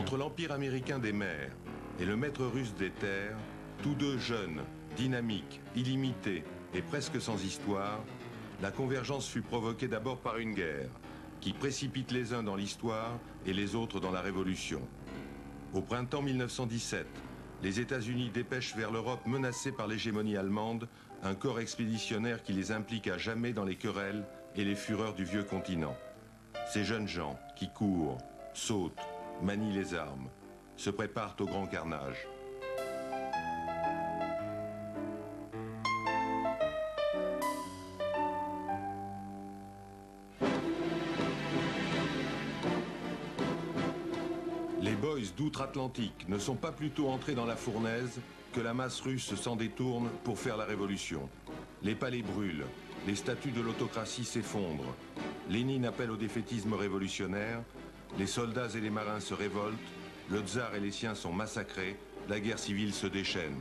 Entre l'Empire américain des mers et le maître russe des terres, tous deux jeunes, dynamiques, illimités et presque sans histoire, la convergence fut provoquée d'abord par une guerre qui précipite les uns dans l'histoire et les autres dans la Révolution. Au printemps 1917, les États-Unis dépêchent vers l'Europe menacée par l'hégémonie allemande un corps expéditionnaire qui les implique à jamais dans les querelles et les fureurs du vieux continent. Ces jeunes gens qui courent, sautent, manient les armes, se préparent au grand carnage. Les boys d'outre-Atlantique ne sont pas plutôt entrés dans la fournaise que la masse russe s'en détourne pour faire la révolution. Les palais brûlent, les statues de l'autocratie s'effondrent. Lénine appelle au défaitisme révolutionnaire, les soldats et les marins se révoltent, le tsar et les siens sont massacrés, la guerre civile se déchaîne.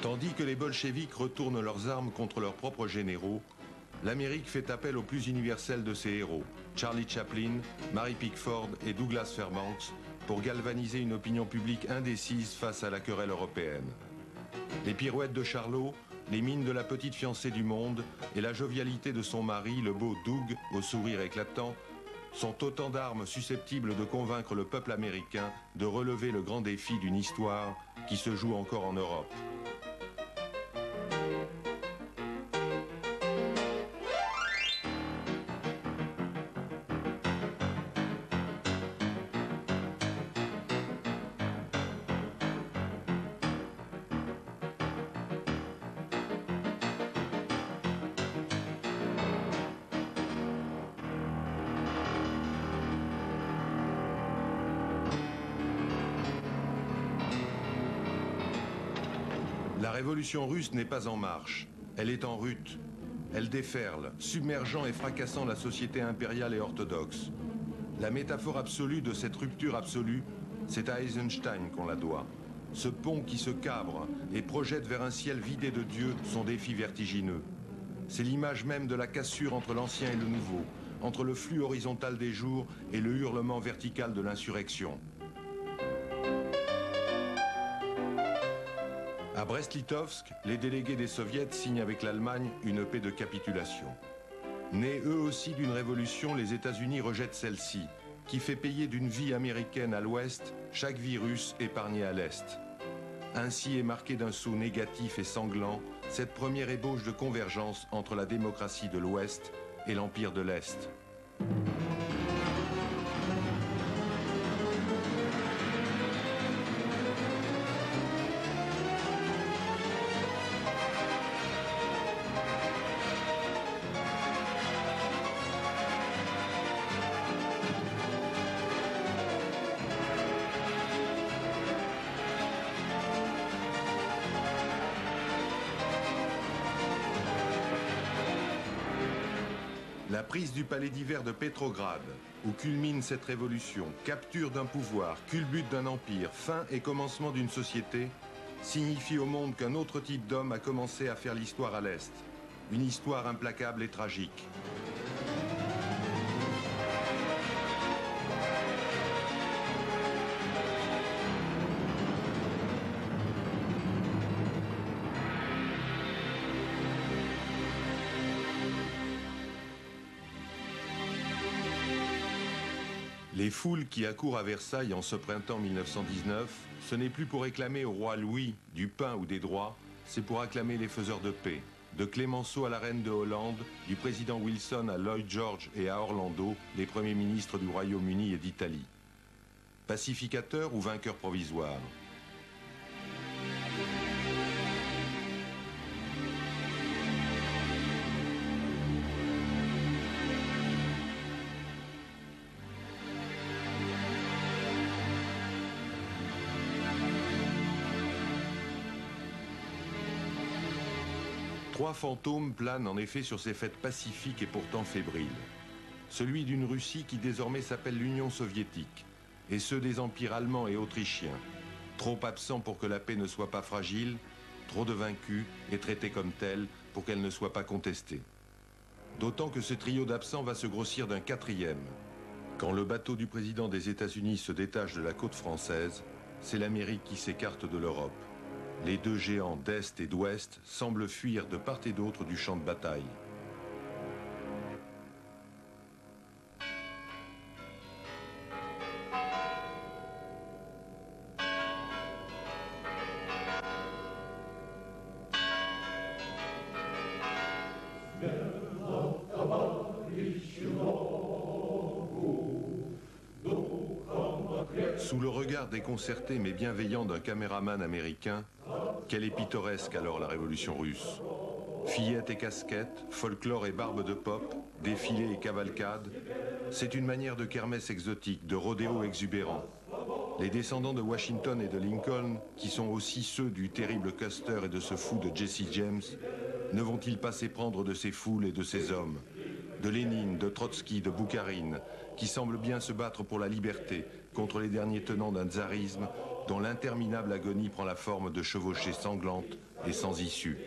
Tandis que les bolcheviks retournent leurs armes contre leurs propres généraux, l'Amérique fait appel aux plus universels de ses héros, Charlie Chaplin, Mary Pickford et Douglas Fairbanks, pour galvaniser une opinion publique indécise face à la querelle européenne. Les pirouettes de Charlot, les mines de la petite fiancée du monde et la jovialité de son mari, le beau Doug, au sourire éclatant, sont autant d'armes susceptibles de convaincre le peuple américain de relever le grand défi d'une histoire qui se joue encore en Europe. La révolution russe n'est pas en marche, elle est en rut. Elle déferle, submergeant et fracassant la société impériale et orthodoxe. La métaphore absolue de cette rupture absolue, c'est à Eisenstein qu'on la doit. Ce pont qui se cabre et projette vers un ciel vidé de Dieu son défi vertigineux. C'est l'image même de la cassure entre l'ancien et le nouveau, entre le flux horizontal des jours et le hurlement vertical de l'insurrection. À Brest-Litovsk, les délégués des soviets signent avec l'Allemagne une paix de capitulation. Nés eux aussi d'une révolution, les États-Unis rejettent celle-ci, qui fait payer d'une vie américaine à l'ouest chaque vie russe épargnée à l'est. Ainsi est marquée d'un sceau négatif et sanglant cette première ébauche de convergence entre la démocratie de l'ouest et l'empire de l'est. La prise du palais d'hiver de Petrograd, où culmine cette révolution, capture d'un pouvoir, culbute d'un empire, fin et commencement d'une société, signifie au monde qu'un autre type d'homme a commencé à faire l'histoire à l'Est. Une histoire implacable et tragique. Les foules qui accourent à Versailles en ce printemps 1919, ce n'est plus pour réclamer au roi Louis du pain ou des droits, c'est pour acclamer les faiseurs de paix. De Clémenceau à la reine de Hollande, du président Wilson à Lloyd George et à Orlando, les premiers ministres du Royaume-Uni et d'Italie. Pacificateurs ou vainqueurs provisoires? Trois fantômes planent en effet sur ces fêtes pacifiques et pourtant fébriles. celui d'une Russie qui désormais s'appelle l'Union soviétique, et ceux des empires allemands et autrichiens, trop absents pour que la paix ne soit pas fragile, trop de vaincus et traités comme tels pour qu'elle ne soit pas contestée. D'autant que ce trio d'absents va se grossir d'un quatrième. Quand le bateau du président des États-Unis se détache de la côte française, c'est l'Amérique qui s'écarte de l'Europe. Les deux géants d'Est et d'Ouest semblent fuir de part et d'autre du champ de bataille. Sous le regard déconcerté mais bienveillant d'un caméraman américain, quelle est pittoresque alors la révolution russe. Fillettes et casquettes, folklore et barbe de pop, défilés et cavalcades, c'est une manière de kermesse exotique, de rodéo exubérant. Les descendants de Washington et de Lincoln, qui sont aussi ceux du terrible Custer et de ce fou de Jesse James, ne vont-ils pas s'éprendre de ces foules et de ces hommes, de Lénine, de Trotsky, de Boukharine, qui semblent bien se battre pour la liberté contre les derniers tenants d'un tsarisme dont l'interminable agonie prend la forme de chevauchées sanglantes et sans issue.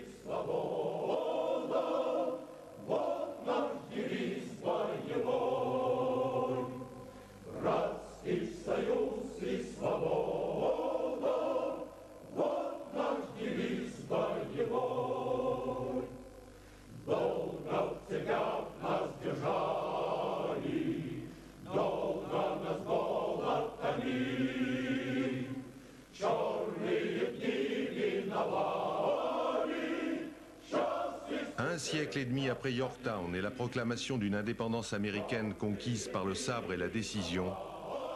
Un siècle et demi après Yorktown et la proclamation d'une indépendance américaine conquise par le sabre et la décision,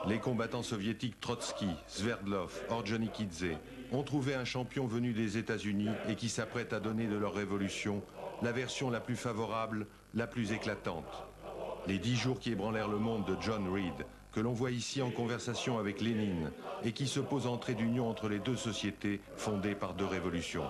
les combattants soviétiques Trotsky, Sverdlov, Ordzhonikidze ont trouvé un champion venu des États-Unis et qui s'apprête à donner de leur révolution la version la plus favorable, la plus éclatante. Les 10 jours qui ébranlèrent le monde de John Reed, que l'on voit ici en conversation avec Lénine et qui se pose en trait d'union entre les deux sociétés fondées par deux révolutions.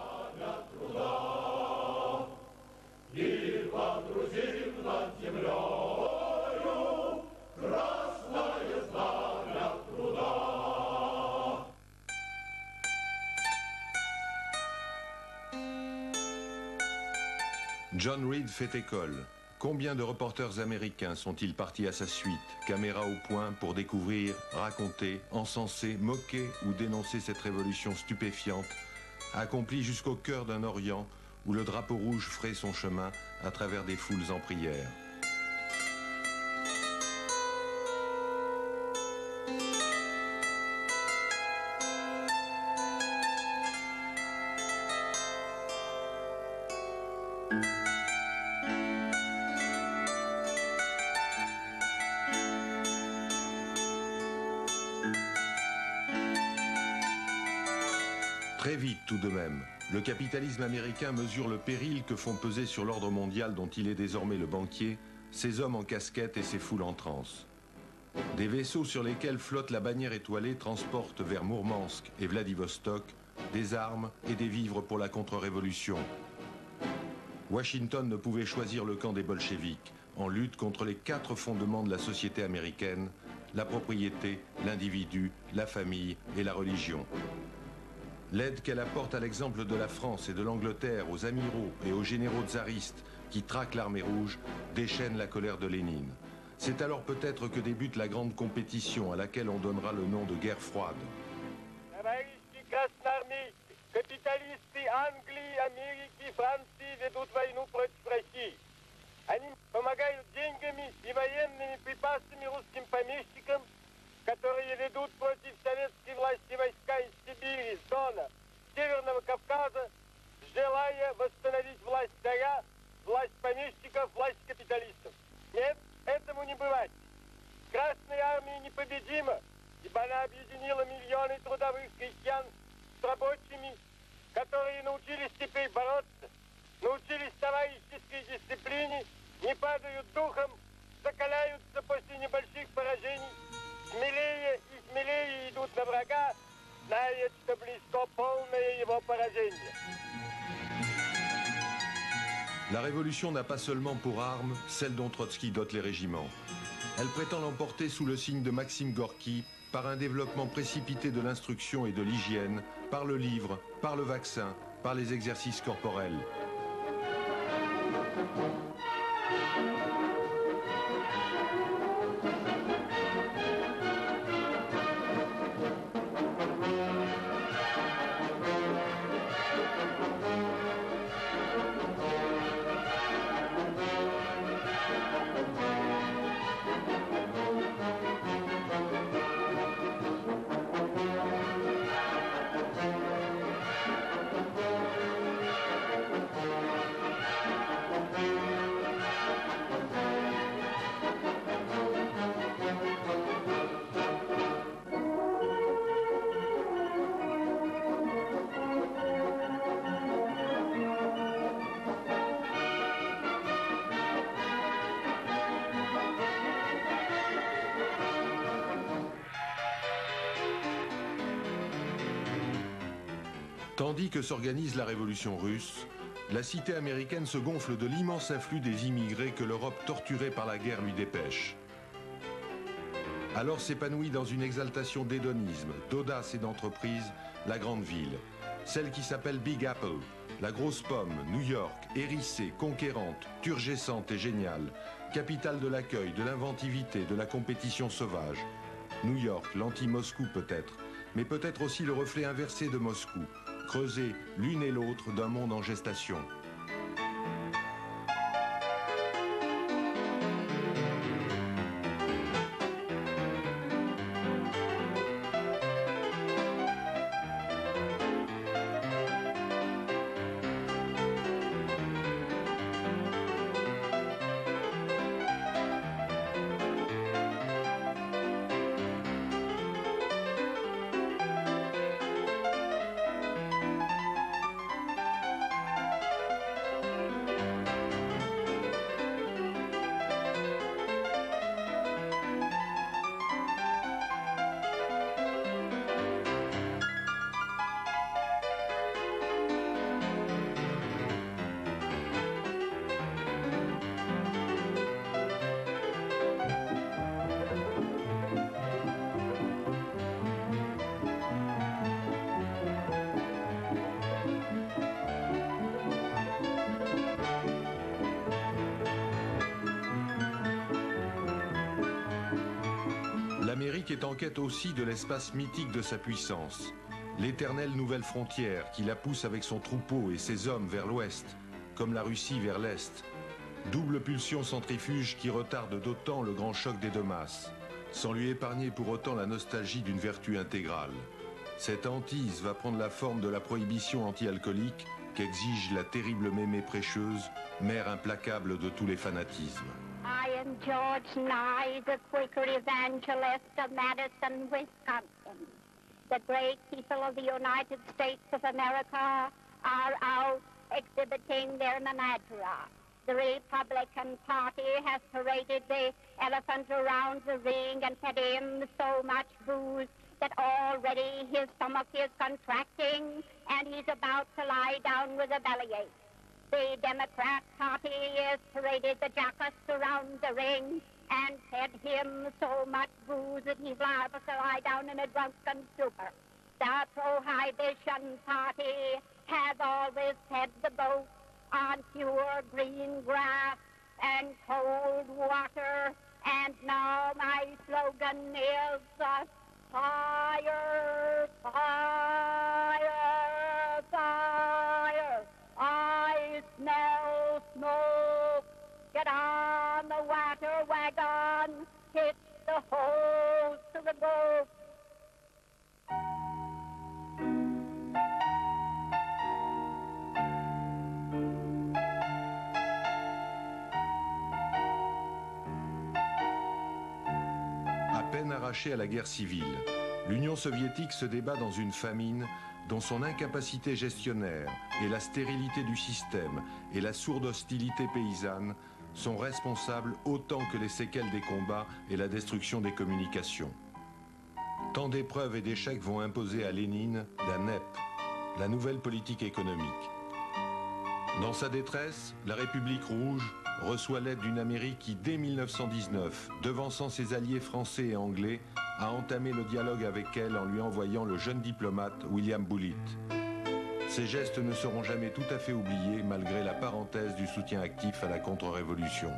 John Reed fait école. Combien de reporters américains sont-ils partis à sa suite, caméra au point, pour découvrir, raconter, encenser, moquer ou dénoncer cette révolution stupéfiante, accomplie jusqu'au cœur d'un Orient où le drapeau rouge fraye son chemin à travers des foules en prière. Très vite tout de même, le capitalisme américain mesure le péril que font peser sur l'ordre mondial dont il est désormais le banquier, ces hommes en casquette et ces foules en transe. Des vaisseaux sur lesquels flotte la bannière étoilée transportent vers Mourmansk et Vladivostok des armes et des vivres pour la contre-révolution. Washington ne pouvait choisir le camp des bolcheviks, en lutte contre les 4 fondements de la société américaine, la propriété, l'individu, la famille et la religion. L'aide qu'elle apporte à l'exemple de la France et de l'Angleterre aux amiraux et aux généraux tsaristes qui traquent l'armée rouge déchaîne la colère de Lénine. C'est alors peut-être que débute la grande compétition à laquelle on donnera le nom de guerre froide. Товарищи красноармейцы, капиталисты Англии, Америки, Франции ведут войну против России. Они помогают деньгами и военными припасами русским помещикам, которые ведут против советской власти войска из Сибири, с Дона, Северного Кавказа, желая восстановить власть царя, власть помещиков, власть капиталистов. Нет, этому не бывать. Красная армия непобедима, ибо она объединила миллионы трудовых крестьян с рабочими, которые научились теперь бороться, научились товарищеской дисциплине, не падают духом, закаляются после небольших поражений, смелее и смелее идут на врага, зная, что близко полное его поражение. La révolution n'a pas seulement pour arme celle dont Trotsky dote les régiments. Elle prétend l'emporter sous le signe de Maxime Gorky par un développement précipité de l'instruction et de l'hygiène, par le livre, par le vaccin, par les exercices corporels. Tandis que s'organise la révolution russe, la cité américaine se gonfle de l'immense afflux des immigrés que l'Europe torturée par la guerre lui dépêche. Alors s'épanouit dans une exaltation d'hédonisme, d'audace et d'entreprise la grande ville, celle qui s'appelle Big Apple, la grosse pomme, New York, hérissée, conquérante, turgescente et géniale, capitale de l'accueil, de l'inventivité, de la compétition sauvage. New York, l'anti-Moscou peut-être, mais peut-être aussi le reflet inversé de Moscou, creusés l'une et l'autre d'un monde en gestation. L'Amérique est en quête aussi de l'espace mythique de sa puissance, l'éternelle nouvelle frontière qui la pousse avec son troupeau et ses hommes vers l'ouest, comme la Russie vers l'est. Double pulsion centrifuge qui retarde d'autant le grand choc des deux masses, sans lui épargner pour autant la nostalgie d'une vertu intégrale. Cette hantise va prendre la forme de la prohibition anti-alcoolique qu'exige la terrible mémé prêcheuse, mère implacable de tous les fanatismes. I am George Nye, the Quaker evangelist of Madison, Wisconsin. The great people of the United States of America are out exhibiting their menagerie. The Republican Party has paraded the elephant around the ring and fed him so much booze that already his stomach is contracting and he's about to lie down with a bellyache. The Democrat Party has paraded the jackass around the ring and fed him so much booze that he's liable to lie down in a drunken stupor. The Prohibition Party has always fed the goat on pure green grass and cold water, and now my slogan is fire, fire, fire. I smell smoke. Get on the water wagon. Hitch the hose to the boat. À peine arrachée à la guerre civile, l'Union soviétique se débat dans une famine dont son incapacité gestionnaire et la stérilité du système et la sourde hostilité paysanne sont responsables autant que les séquelles des combats et la destruction des communications. Tant d'épreuves et d'échecs vont imposer à Lénine la NEP, la nouvelle politique économique. Dans sa détresse, la République rouge reçoit l'aide d'une Amérique qui, dès 1919, devançant ses alliés français et anglais, a entamé le dialogue avec elle en lui envoyant le jeune diplomate William Bullitt. Ces gestes ne seront jamais tout à fait oubliés malgré la parenthèse du soutien actif à la contre-révolution.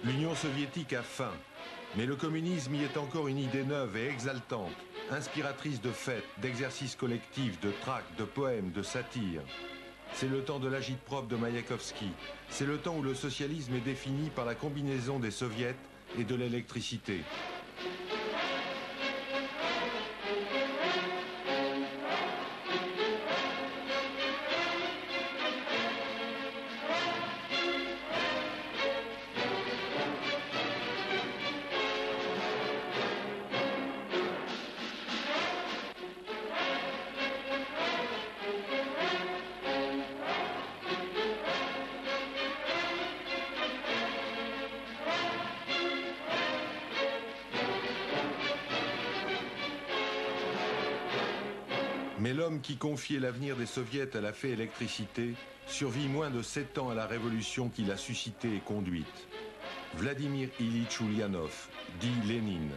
L'Union soviétique a faim, mais le communisme y est encore une idée neuve et exaltante, inspiratrice de fêtes, d'exercices collectifs, de tracts, de poèmes, de satires. C'est le temps de l'agitprop de Maïakovski. C'est le temps où le socialisme est défini par la combinaison des soviets et de l'électricité. Mais l'homme qui confiait l'avenir des soviets à la fée électricité survit moins de 7 ans à la révolution qu'il a suscitée et conduite. Vladimir Ilitch Ulyanov, dit Lénine,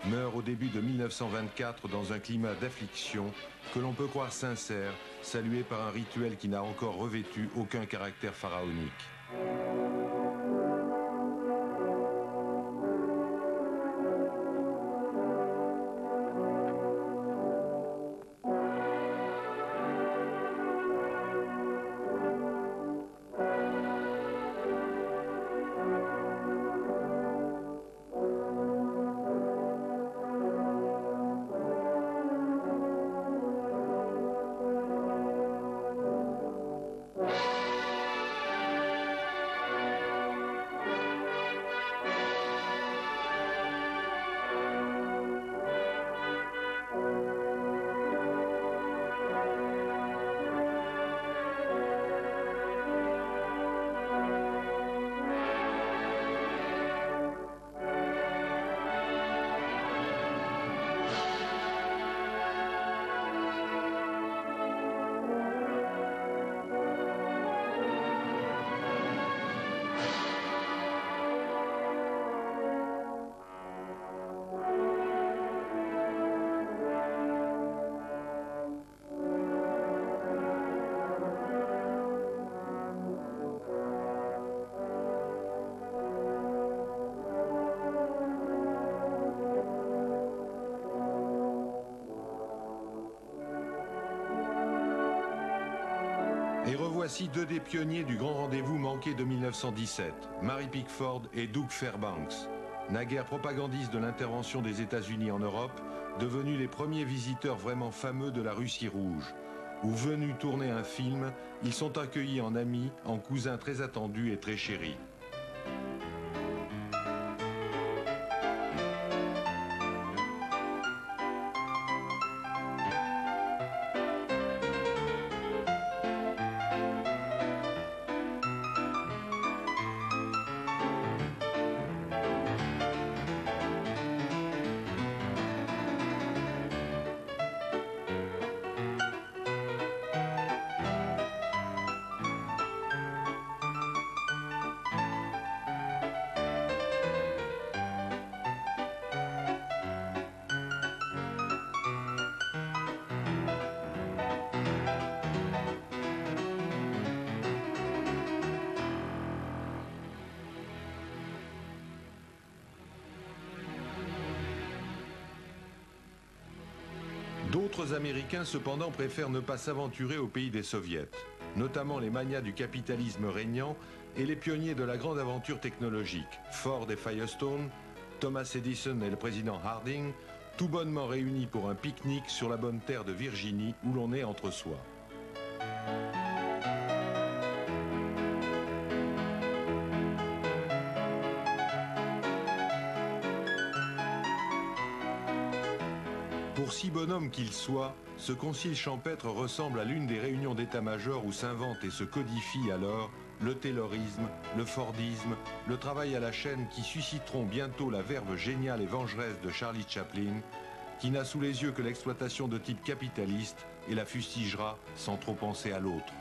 meurt au début de 1924 dans un climat d'affliction que l'on peut croire sincère, salué par un rituel qui n'a encore revêtu aucun caractère pharaonique. Et revoici deux des pionniers du grand rendez-vous manqué de 1917, Mary Pickford et Doug Fairbanks. Naguère propagandistes de l'intervention des États-Unis en Europe, devenus les premiers visiteurs vraiment fameux de la Russie rouge, où venus tourner un film, ils sont accueillis en amis, en cousins très attendus et très chéris. D'autres Américains, cependant, préfèrent ne pas s'aventurer au pays des Soviets, notamment les magnats du capitalisme régnant et les pionniers de la grande aventure technologique, Ford et Firestone, Thomas Edison et le président Harding, tout bonnement réunis pour un pique-nique sur la bonne terre de Virginie où l'on est entre soi. Pour si bonhomme qu'il soit, ce concile champêtre ressemble à l'une des réunions d'état-major où s'invente et se codifie alors le taylorisme, le fordisme, le travail à la chaîne qui susciteront bientôt la verve géniale et vengeresse de Charlie Chaplin, qui n'a sous les yeux que l'exploitation de type capitaliste et la fustigera sans trop penser à l'autre.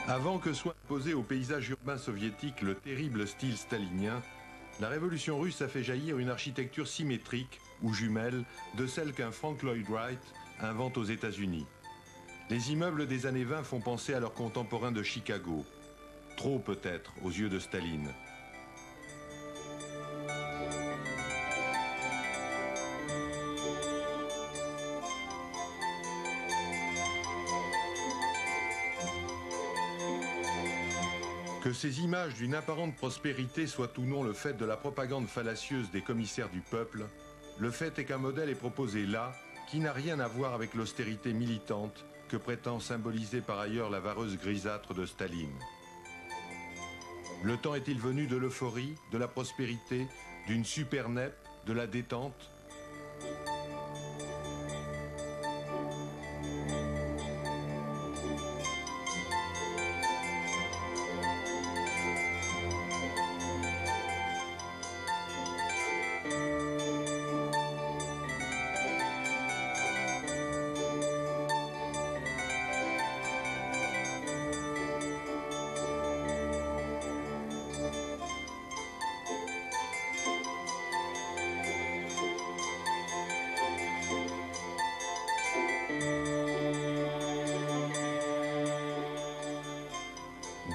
Avant que soit imposé au paysage urbain soviétique le terrible style stalinien, la révolution russe a fait jaillir une architecture symétrique ou jumelle de celle qu'un Frank Lloyd Wright invente aux États-Unis. Les immeubles des années 20 font penser à leurs contemporains de Chicago. Trop peut-être aux yeux de Staline. Que ces images d'une apparente prospérité soient ou non le fait de la propagande fallacieuse des commissaires du peuple, le fait est qu'un modèle est proposé là qui n'a rien à voir avec l'austérité militante que prétend symboliser par ailleurs la vareuse grisâtre de Staline. Le temps est-il venu de l'euphorie, de la prospérité, d'une super NEP, de la détente ?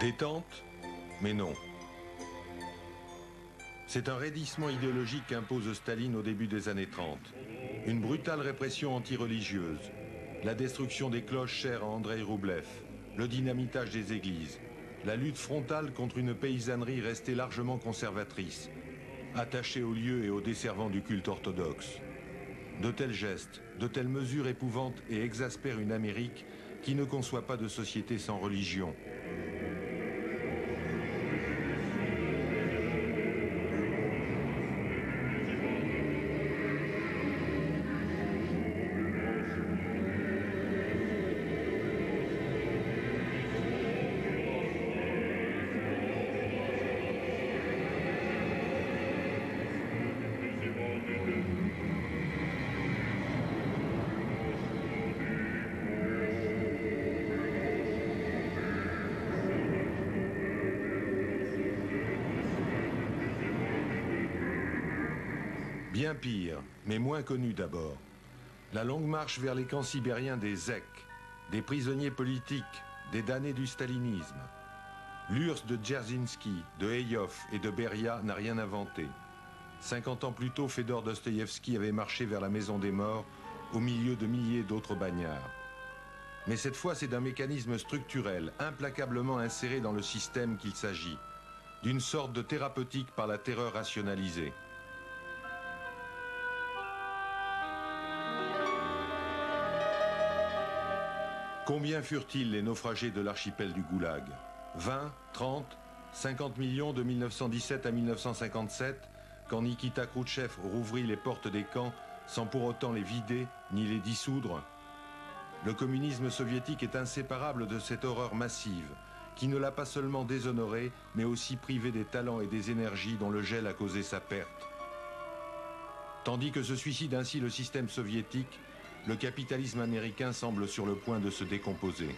Détente, mais non. C'est un raidissement idéologique qu'impose Staline au début des années 30. Une brutale répression anti-religieuse, la destruction des cloches chères à Andrei Roublev, le dynamitage des églises, la lutte frontale contre une paysannerie restée largement conservatrice, attachée aux lieux et aux desservants du culte orthodoxe. De tels gestes, de telles mesures épouvantent et exaspèrent une Amérique qui ne conçoit pas de société sans religion. Bien pire, mais moins connu d'abord. La longue marche vers les camps sibériens des Zeks, des prisonniers politiques, des damnés du stalinisme. L'URSS de Dzerzhinsky, de Eyov et de Beria n'a rien inventé. 50 ans plus tôt, Fédor Dostoïevski avait marché vers la maison des morts au milieu de milliers d'autres bagnards. Mais cette fois, c'est d'un mécanisme structurel, implacablement inséré dans le système qu'il s'agit, d'une sorte de thérapeutique par la terreur rationalisée. Combien furent-ils les naufragés de l'archipel du Goulag? 20, 30, 50 millions de 1917 à 1957, quand Nikita Khrouchtchev rouvrit les portes des camps sans pour autant les vider ni les dissoudre? Le communisme soviétique est inséparable de cette horreur massive, qui ne l'a pas seulement déshonoré, mais aussi privé des talents et des énergies dont le gel a causé sa perte. Tandis que se suicide ainsi le système soviétique, le capitalisme américain semble sur le point de se décomposer.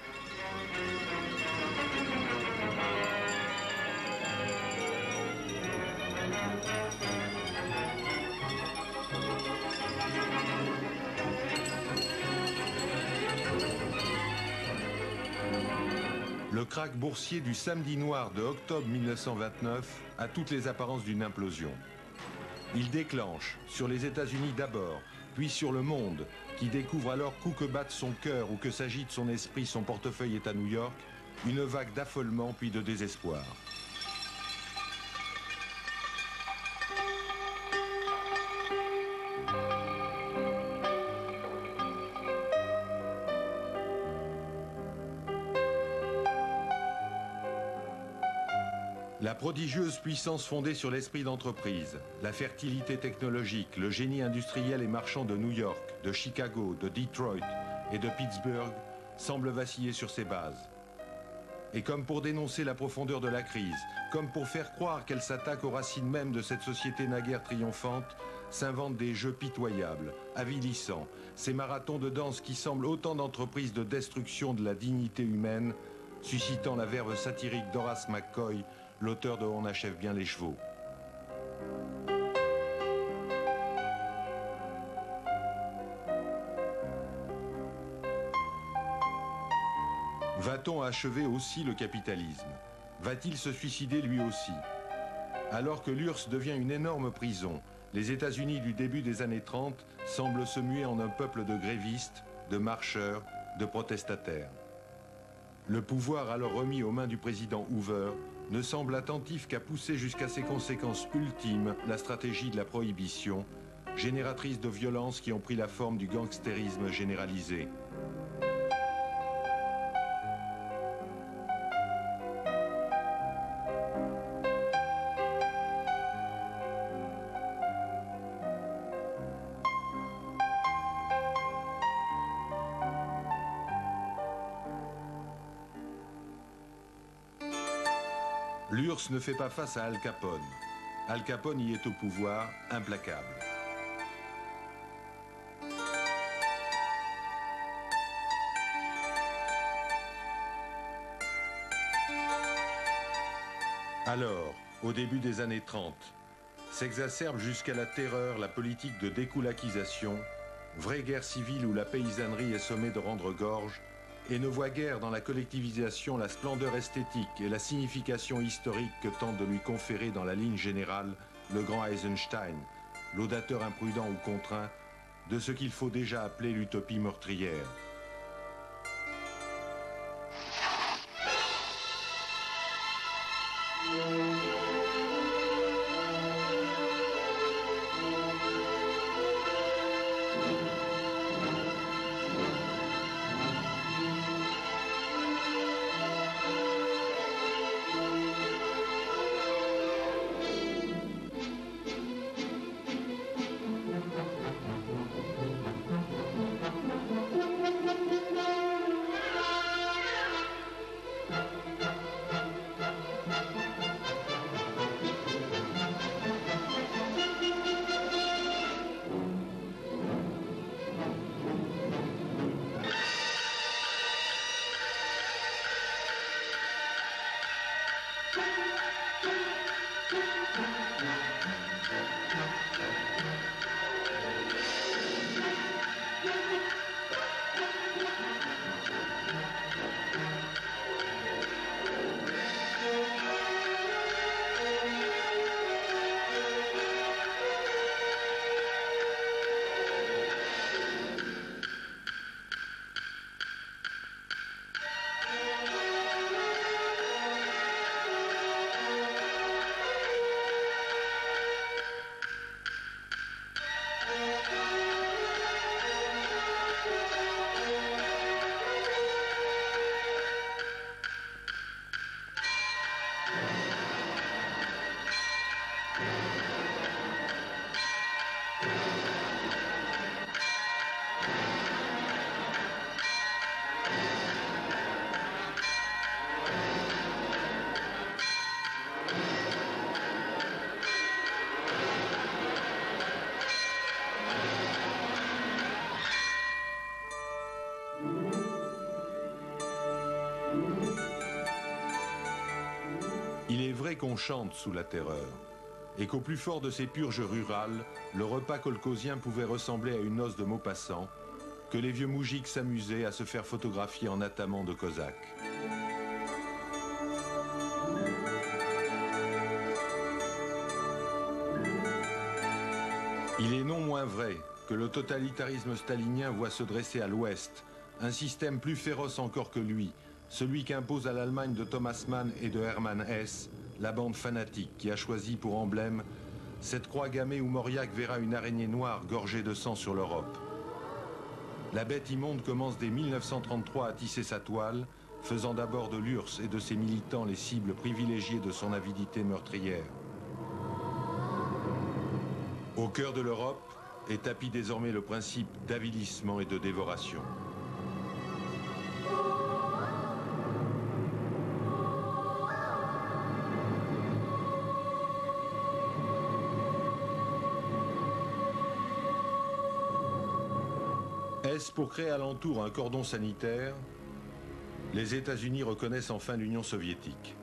Le krach boursier du samedi noir de octobre 1929 a toutes les apparences d'une implosion. Il déclenche, sur les États-Unis d'abord, puis sur le monde, qui découvre alors qu'où que batte son cœur ou que s'agite son esprit, son portefeuille est à New York, une vague d'affolement puis de désespoir. La prodigieuse puissance fondée sur l'esprit d'entreprise, la fertilité technologique, le génie industriel et marchand de New York, de Chicago, de Detroit et de Pittsburgh semble vaciller sur ses bases. Et comme pour dénoncer la profondeur de la crise, comme pour faire croire qu'elle s'attaque aux racines mêmes de cette société naguère triomphante, s'inventent des jeux pitoyables, avilissants, ces marathons de danse qui semblent autant d'entreprises de destruction de la dignité humaine, suscitant la verve satirique d'Horace McCoy, l'auteur de On achève bien les chevaux. Va-t-on achever aussi le capitalisme? Va-t-il se suicider lui aussi? Alors que l'URSS devient une énorme prison, les États-Unis du début des années 30 semblent se muer en un peuple de grévistes, de marcheurs, de protestataires. Le pouvoir alors remis aux mains du président Hoover ne semble attentif qu'à pousser jusqu'à ses conséquences ultimes la stratégie de la prohibition, génératrice de violences qui ont pris la forme du gangstérisme généralisé. L'URSS ne fait pas face à Al Capone. Al Capone y est au pouvoir, implacable. Alors, au début des années 30, s'exacerbe jusqu'à la terreur la politique de découlakisation, vraie guerre civile où la paysannerie est sommée de rendre gorge, et ne voit guère dans la collectivisation la splendeur esthétique et la signification historique que tente de lui conférer dans la ligne générale le grand Eisenstein, laudateur imprudent ou contraint de ce qu'il faut déjà appeler l'utopie meurtrière. Il est vrai qu'on chante sous la terreur, et qu'au plus fort de ces purges rurales, le repas kolkhozien pouvait ressembler à une noce de Maupassant, que les vieux moujiks s'amusaient à se faire photographier en attamant de cosaques. Il est non moins vrai que le totalitarisme stalinien voit se dresser à l'ouest un système plus féroce encore que lui, celui qu'impose à l'Allemagne de Thomas Mann et de Hermann Hesse, la bande fanatique qui a choisi pour emblème cette croix gammée où Mauriac verra une araignée noire gorgée de sang sur l'Europe. La bête immonde commence dès 1933 à tisser sa toile, faisant d'abord de l'URSS et de ses militants les cibles privilégiées de son avidité meurtrière. Au cœur de l'Europe est tapi désormais le principe d'avilissement et de dévoration. Est-ce pour créer alentour un cordon sanitaire? Les États-Unis reconnaissent enfin l'Union soviétique.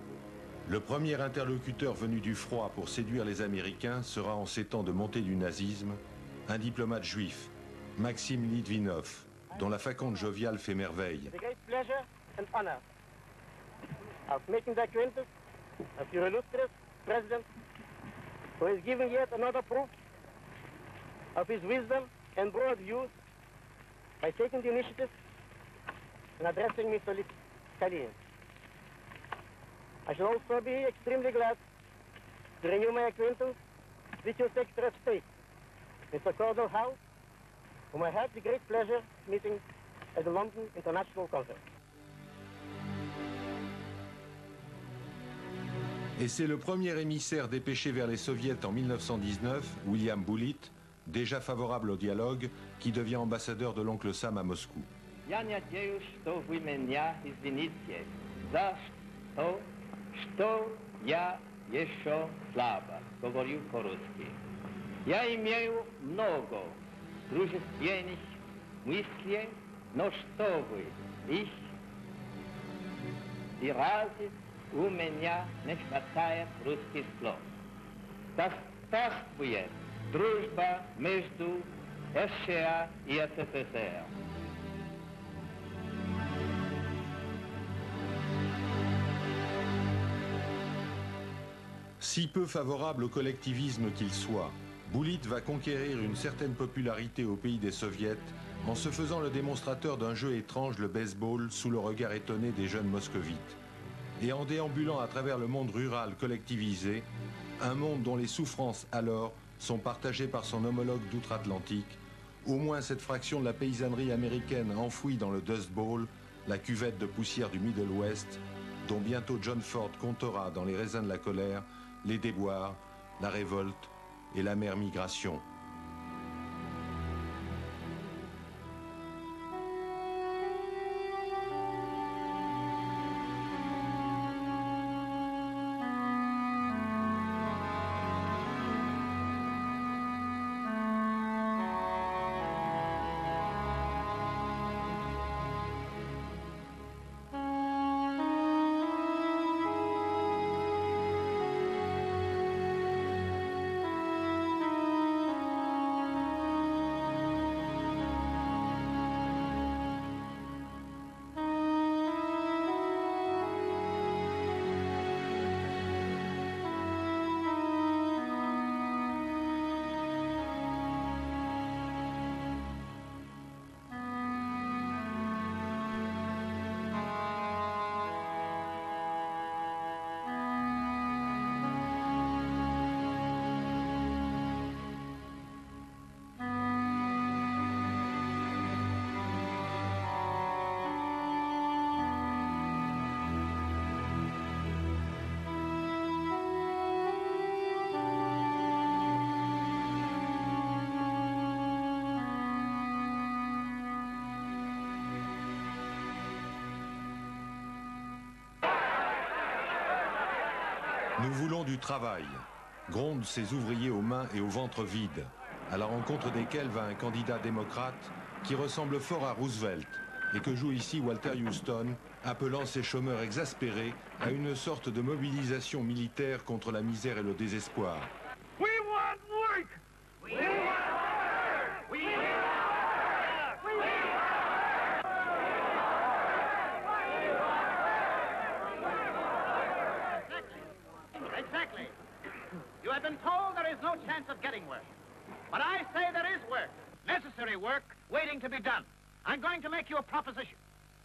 Le premier interlocuteur venu du froid pour séduire les Américains sera en ces temps de montée du nazisme, un diplomate juif, Maxime Litvinov, dont la faconde joviale fait merveille. The great pleasure and honor of making the acquaintance of your illustrious president, who has given yet another proof of his wisdom and broad views by taking the initiative and addressing Mr. Kalinin. I shall also be extremely glad to renew my acquaintance with your Secretary of State, Mr. Cordell Howe, whom I had the great pleasure of meeting at the London International Conference. Et c'est le premier émissaire dépêché vers les soviets en 1919, William Bullitt, déjà favorable au dialogue, qui devient ambassadeur de l'oncle Sam à Moscou. Я надеюсь, что вы меня извините за то, что я еще слабо говорю по-русски. Я имею много дружественных мыслей, но чтобы их выразить, у меня не хватает русских слов. Достаточная дружба между США и СССР. Si peu favorable au collectivisme qu'il soit, Bullitt va conquérir une certaine popularité au pays des soviets en se faisant le démonstrateur d'un jeu étrange, le baseball, sous le regard étonné des jeunes moscovites. Et en déambulant à travers le monde rural collectivisé, un monde dont les souffrances alors sont partagées par son homologue d'outre-Atlantique, au moins cette fraction de la paysannerie américaine enfouie dans le Dust Bowl, la cuvette de poussière du Middle West, dont bientôt John Ford comptera dans les raisins de la colère les déboires, la révolte et l'amère migration. Nous voulons du travail, grondent ces ouvriers aux mains et au ventre vides, à la rencontre desquels va un candidat démocrate qui ressemble fort à Roosevelt et que joue ici Walter Houston, appelant ces chômeurs exaspérés à une sorte de mobilisation militaire contre la misère et le désespoir. We want work! We want work! We want work! We want work! Exactly. You have been told there is no chance of getting work. But I say there is work, necessary work, waiting to be done. I'm going to make you a proposition.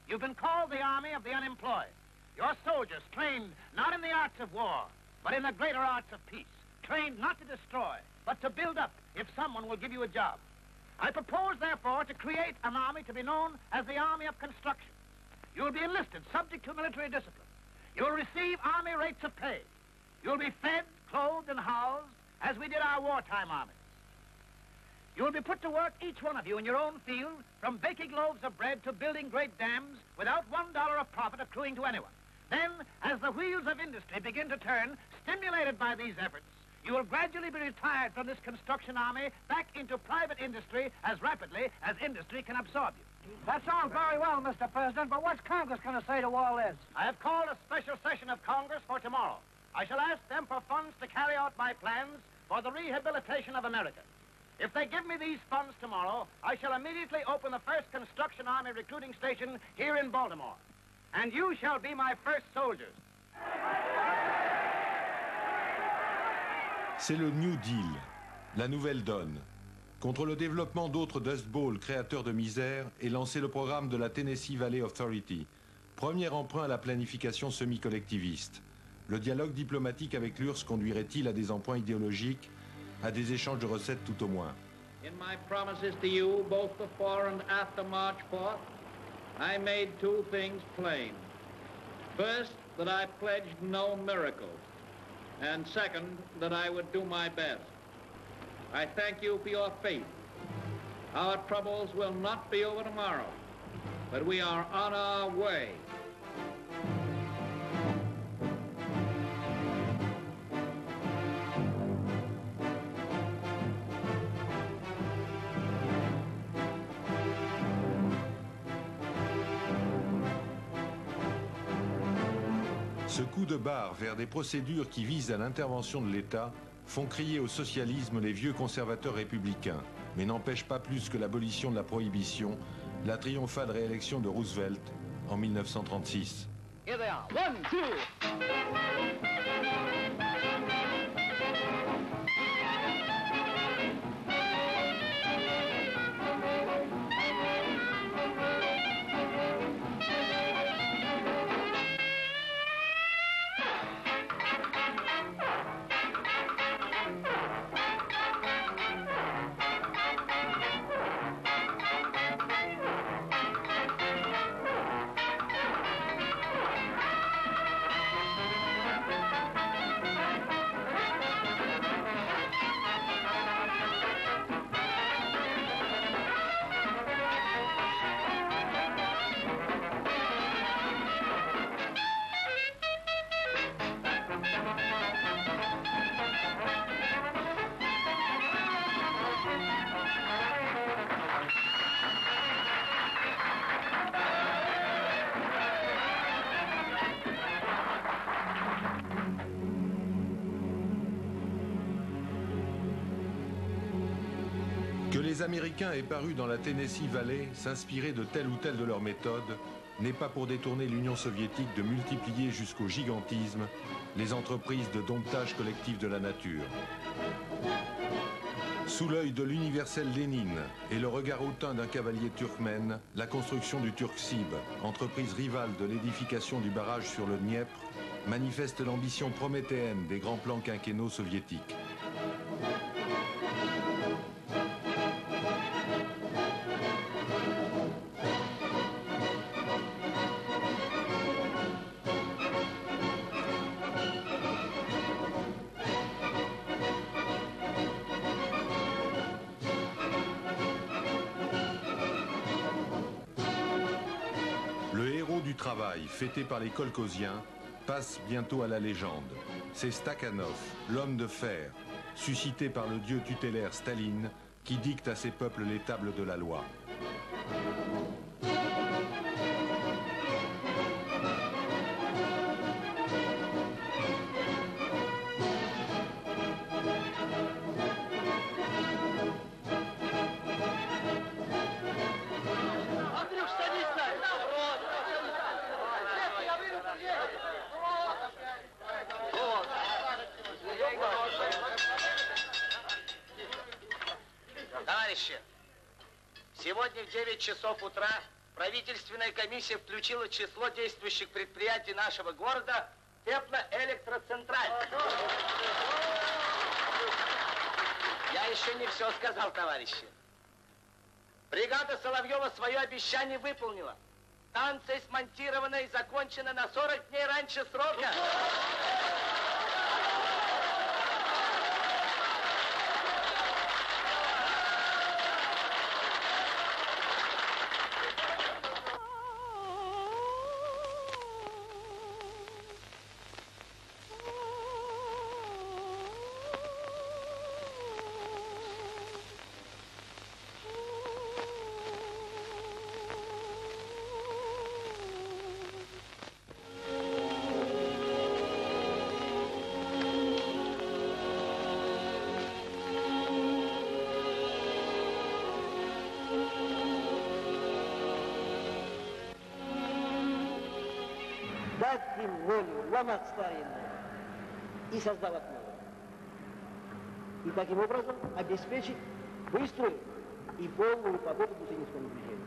You've been called the army of the unemployed. Your soldiers trained not in the arts of war, but in the greater arts of peace. Trained not to destroy, but to build up if someone will give you a job. I propose, therefore, to create an army to be known as the Army of Construction. You'll be enlisted, subject to military discipline. You'll receive army rates of pay. You'll be fed, clothed, and housed as we did our wartime armies. You'll be put to work, each one of you, in your own field, from baking loaves of bread to building great dams without $1 of profit accruing to anyone. Then, as the wheels of industry begin to turn, stimulated by these efforts, you will gradually be retired from this construction army back into private industry as rapidly as industry can absorb you. That sounds very well, Mr. President, but what's Congress going to say to all this? I have called a special session of Congress for tomorrow. I shall ask them for funds to carry out my plans for the rehabilitation of America. If they give me these funds tomorrow, I shall immediately open the first construction army recruiting station here in Baltimore. And you shall be my first soldiers. C'est le New Deal, la nouvelle donne. Contre le développement d'autres Dust Bowl créateurs de misère est lancé le programme de la Tennessee Valley Authority, premier emprunt à la planification semi-collectiviste. Le dialogue diplomatique avec l'URSS conduirait-il à des emprunts idéologiques, à des échanges de recettes tout au moins? In my promises to you, both before and after March 4th, I made two things plain. First, that I pledged no miracles. And second, that I would do my best. I thank you for your faith. Our troubles will not be over tomorrow, but we are on our way. Ce coup de barre vers des procédures qui visent à l'intervention de l'État font crier au socialisme les vieux conservateurs républicains, mais n'empêchent pas plus que l'abolition de la prohibition, la triomphale réélection de Roosevelt en 1936. Here they are. 1, 2. Que les Américains aient paru dans la Tennessee Valley s'inspirer de telle ou telle de leurs méthodes n'est pas pour détourner l'Union soviétique de multiplier jusqu'au gigantisme les entreprises de domptage collectif de la nature. Sous l'œil de l'universel Lénine et le regard hautain d'un cavalier turkmène, la construction du Turksib, entreprise rivale de l'édification du barrage sur le Dniepr, manifeste l'ambition prométhéenne des grands plans quinquennaux soviétiques. Le héros du travail, fêté par les kolkhosiens, passe bientôt à la légende. c'est Stakhanov, l'homme de fer, suscité par le dieu tutélaire Staline, qui dicte à ses peuples les tables de la loi. Товарищи, сегодня в 9 часов утра правительственная комиссия включила в число действующих предприятий нашего города теплоэлектроцентраль. Я еще не все сказал, товарищи. Бригада Соловьева свое обещание выполнила. Станция смонтирована и закончена на 40 дней раньше срока. Дать им волю, ломать старинное и создавать новое. И таким образом обеспечить быструю и полную победу бусинскому движению.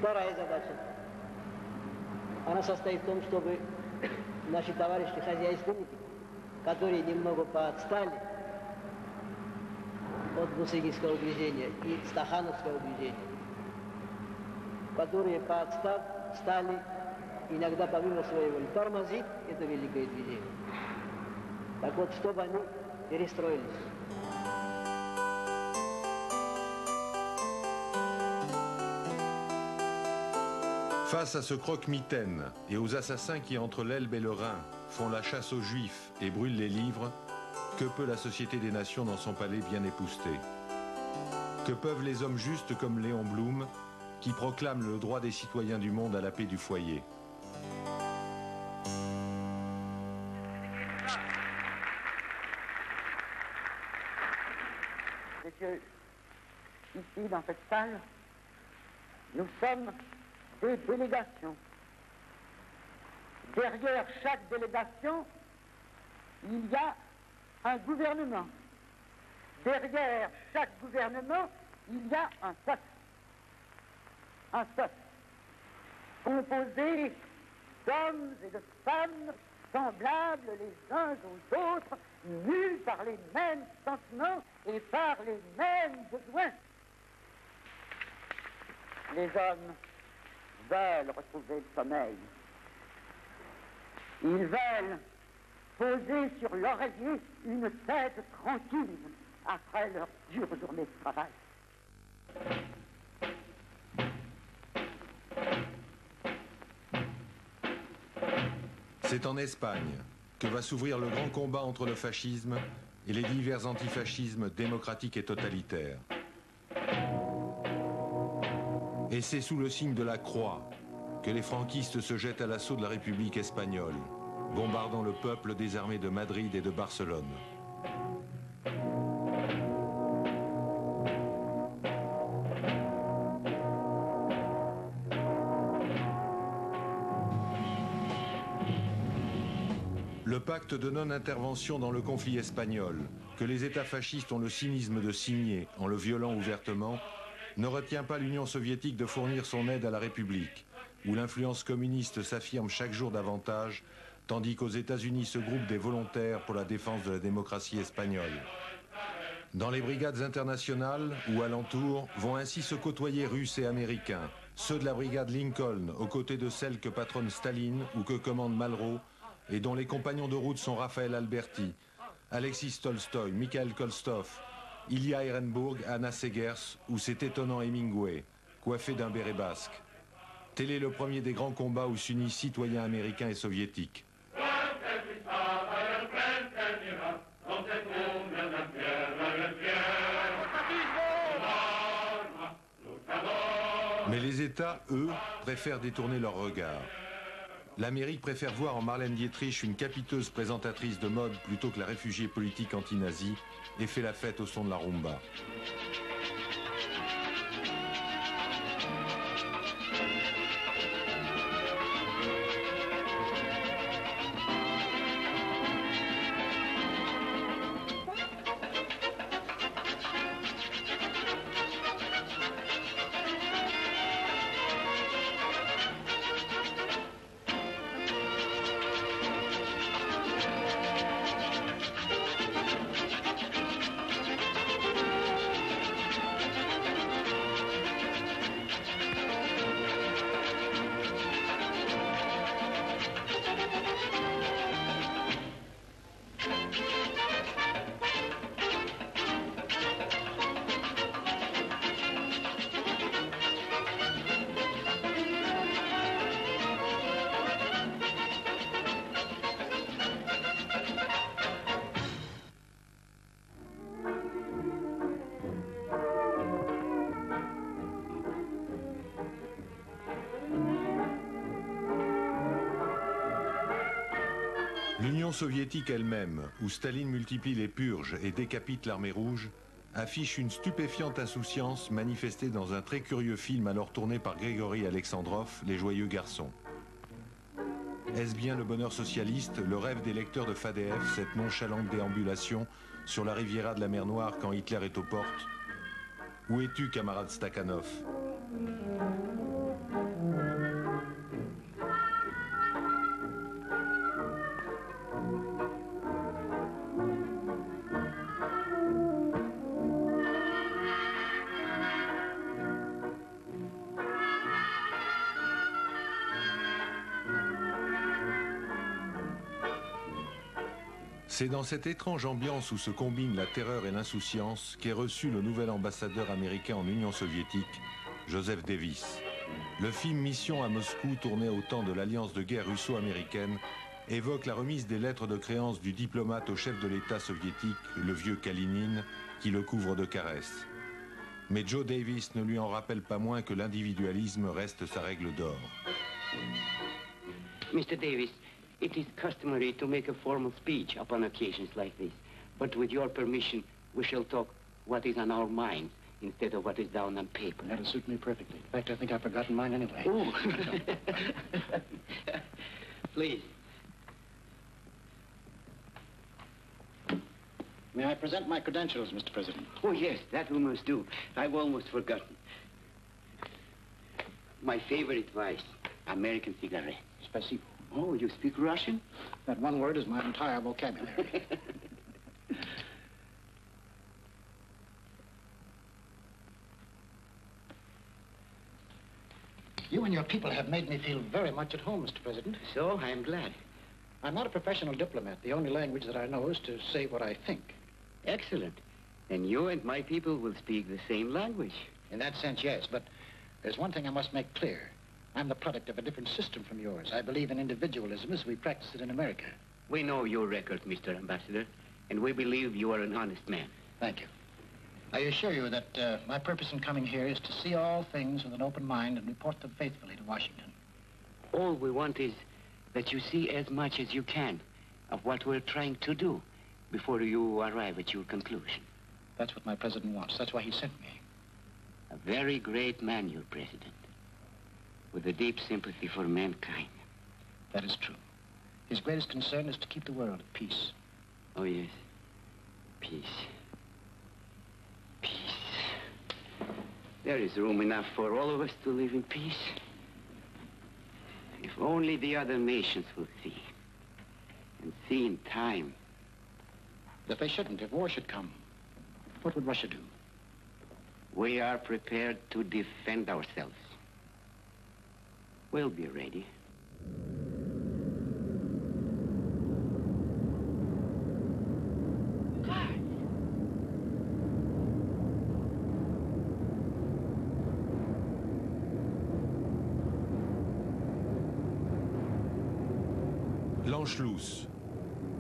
Вторая задача. Она состоит в том, чтобы наши товарищи хозяйственники, которые немного поотстали от бусыгинского движения и стахановского движения, которые поотстав стали иногда помимо своей воли тормозить это великое движение. Так вот, чтобы они перестроились. Face à ce croque-mitaine et aux assassins qui, entre l'Elbe et le Rhin, font la chasse aux Juifs et brûlent les livres, que peut la Société des Nations dans son palais bien épousseté? Que peuvent les hommes justes comme Léon Blum, qui proclament le droit des citoyens du monde à la paix du foyer? Messieurs, ici, dans cette salle, nous sommes des délégations. Derrière chaque délégation, il y a un gouvernement. Derrière chaque gouvernement, il y a un peuple. Un peuple composé d'hommes et de femmes semblables les uns aux autres, mus par les mêmes sentiments et par les mêmes besoins. Les hommes veulent retrouver le sommeil. Ils veulent poser sur l'oreiller une tête tranquille après leur dure journée de travail. C'est en Espagne que va s'ouvrir le grand combat entre le fascisme et les divers antifascismes démocratiques et totalitaires. Et c'est sous le signe de la croix que les franquistes se jettent à l'assaut de la République espagnole, bombardant le peuple désarmé de Madrid et de Barcelone. Le pacte de non-intervention dans le conflit espagnol, que les États fascistes ont le cynisme de signer en le violant ouvertement, ne retient pas l'Union soviétique de fournir son aide à la République, où l'influence communiste s'affirme chaque jour davantage, tandis qu'aux États-Unis se groupent des volontaires pour la défense de la démocratie espagnole. Dans les brigades internationales ou alentours vont ainsi se côtoyer Russes et Américains, ceux de la brigade Lincoln aux côtés de celle que patronne Staline ou que commande Malraux, et dont les compagnons de route sont Raphaël Alberti, Alexis Tolstoï, Mikhail Kolstov, Ilya Ehrenburg, Anna Segers ou cet étonnant Hemingway, coiffé d'un béret basque. Tel est le premier des grands combats où s'unissent citoyens américains et soviétiques. Mais les États, eux, préfèrent détourner leur regard. L'Amérique préfère voir en Marlène Dietrich une capiteuse présentatrice de mode plutôt que la réfugiée politique anti-nazie et fait la fête au son de la rumba. L'Union soviétique elle-même, où Staline multiplie les purges et décapite l'armée rouge, affiche une stupéfiante insouciance manifestée dans un très curieux film alors tourné par Grigory Alexandrov, Les Joyeux Garçons. Est-ce bien le bonheur socialiste, le rêve des lecteurs de Fadeev, cette nonchalante déambulation sur la Riviera de la mer Noire quand Hitler est aux portes? Où es-tu, camarade Stakhanov? C'est dans cette étrange ambiance où se combinent la terreur et l'insouciance qu'est reçu le nouvel ambassadeur américain en Union soviétique, Joseph Davis. Le film Mission à Moscou, tourné au temps de l'alliance de guerre russo-américaine, évoque la remise des lettres de créance du diplomate au chef de l'État soviétique, le vieux Kalinine, qui le couvre de caresses. Mais Joe Davis ne lui en rappelle pas moins que l'individualisme reste sa règle d'or. Mr. Davis, it is customary to make a formal speech upon occasions like this. But with your permission, we shall talk what is on our minds instead of what is down on paper. That'll suit me perfectly. In fact, I think I've forgotten mine anyway. Oh. Please. May I present my credentials, Mr. President? Oh, yes, that we must do. I've almost forgotten. My favorite vice, American cigarette. Spasibo. Oh, you speak Russian? That one word is my entire vocabulary. You and your people have made me feel very much at home, Mr. President. So, I am glad. I'm not a professional diplomat. The only language that I know is to say what I think. Excellent. Then you and my people will speak the same language. In that sense, yes, but there's one thing I must make clear. I'm the product of a different system from yours. I believe in individualism as we practice it in America. We know your record, Mr. Ambassador, and we believe you are an honest man. Thank you. I assure you that my purpose in coming here is to see all things with an open mind and report them faithfully to Washington. All we want is that you see as much as you can of what we're trying to do before you arrive at your conclusion. That's what my president wants. That's why he sent me. A very great man, your president, with a deep sympathy for mankind. That is true. His greatest concern is to keep the world at peace. Oh, yes. Peace. Peace. There is room enough for all of us to live in peace. If only the other nations will see. And see in time. If they shouldn't, if war should come, what would Russia do? We are prepared to defend ourselves. We'll be ready. L'Anschluss.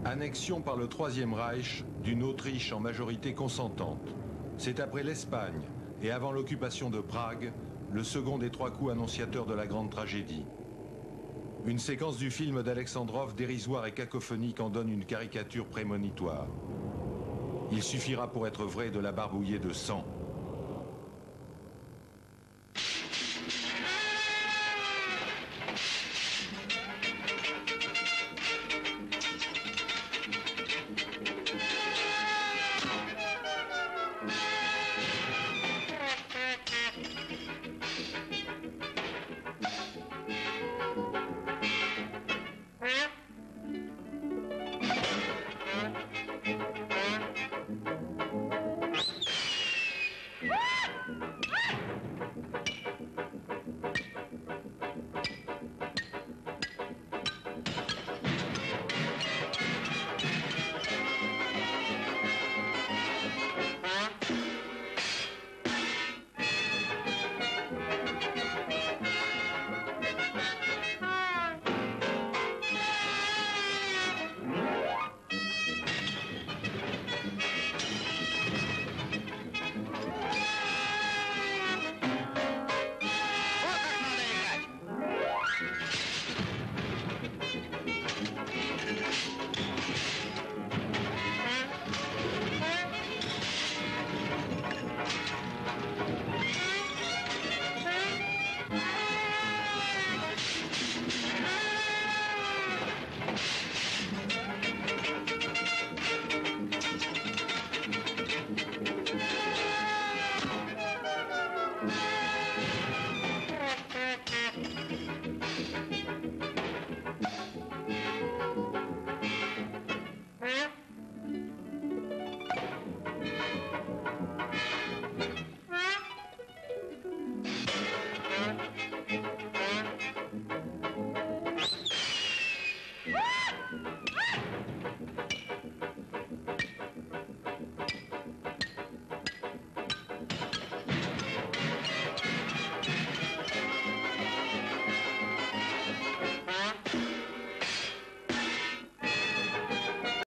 Annexion par le Troisième Reich d'une Autriche en majorité consentante. C'est après l'Espagne et avant l'occupation de Prague, le second des 3 coups annonciateurs de la grande tragédie. Une séquence du film d'Alexandrov dérisoire et cacophonique en donne une caricature prémonitoire. Il suffira pour être vrai de la barbouiller de sang.